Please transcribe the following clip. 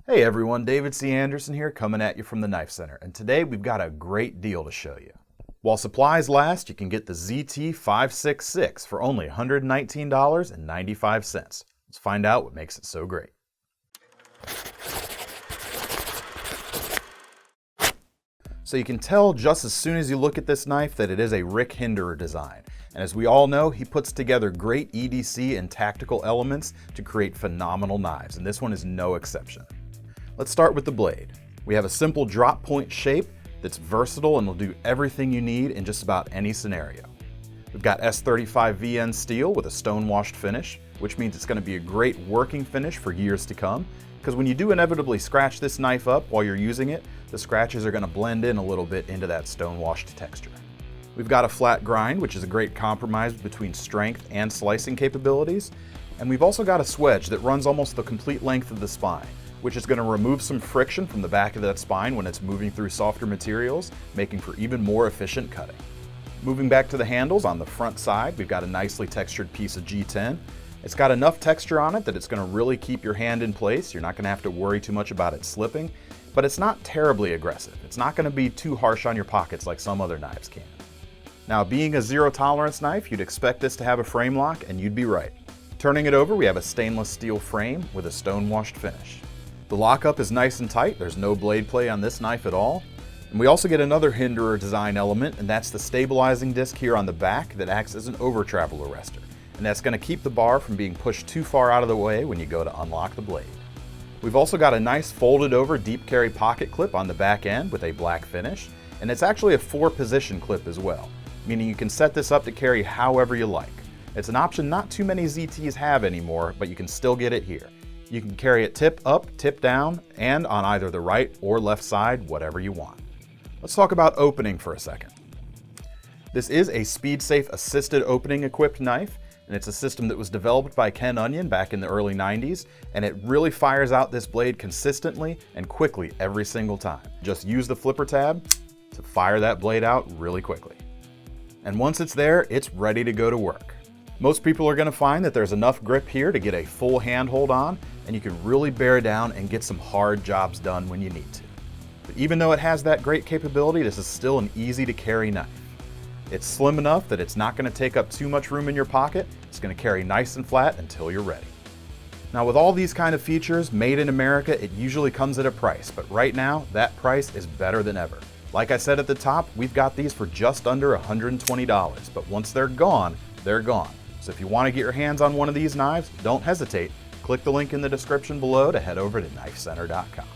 Hey everyone, David C. Anderson here coming at you from the Knife Center, and today we've got a great deal to show you. While supplies last, you can get the ZT566 for only $119.95. Let's find out what makes it so great. So you can tell just as soon as you look at this knife that it is a Rick Hinderer design. And as we all know, he puts together great EDC and tactical elements to create phenomenal knives, and this one is no exception. Let's start with the blade. We have a simple drop point shape that's versatile and will do everything you need in just about any scenario. We've got S35VN steel with a stone-washed finish, which means it's going to be a great working finish for years to come, because when you do inevitably scratch this knife up while you're using it, the scratches are going to blend in a little bit into that stone-washed texture. We've got a flat grind, which is a great compromise between strength and slicing capabilities, and we've also got a swedge that runs almost the complete length of the spine, which is going to remove some friction from the back of that spine when it's moving through softer materials, making for even more efficient cutting. Moving back to the handles, on the front side, we've got a nicely textured piece of G10. It's got enough texture on it that it's going to really keep your hand in place. You're not going to have to worry too much about it slipping, but it's not terribly aggressive. It's not going to be too harsh on your pockets like some other knives can. Now, being a zero tolerance knife, you'd expect this to have a frame lock, and you'd be right. Turning it over, we have a stainless steel frame with a stone-washed finish. The lockup is nice and tight, there's no blade play on this knife at all. And we also get another Hinderer design element, and that's the stabilizing disc here on the back that acts as an over-travel arrestor. And that's going to keep the bar from being pushed too far out of the way when you go to unlock the blade. We've also got a nice folded over deep carry pocket clip on the back end with a black finish, and it's actually a 4-position clip as well, meaning you can set this up to carry however you like. It's an option not too many ZTs have anymore, but you can still get it here. You can carry it tip up, tip down, and on either the right or left side, whatever you want. Let's talk about opening for a second. This is a SpeedSafe assisted opening equipped knife, and it's a system that was developed by Ken Onion back in the early 90s, and it really fires out this blade consistently and quickly every single time. Just use the flipper tab to fire that blade out really quickly. And once it's there, it's ready to go to work. Most people are going to find that there's enough grip here to get a full handhold on, and you can really bear down and get some hard jobs done when you need to. But even though it has that great capability, this is still an easy to carry knife. It's slim enough that it's not going to take up too much room in your pocket. It's going to carry nice and flat until you're ready. Now, with all these kind of features made in America, it usually comes at a price, but right now that price is better than ever. Like I said at the top, we've got these for just under $120, but once they're gone, they're gone. So if you want to get your hands on one of these knives, don't hesitate. Click the link in the description below to head over to KnifeCenter.com.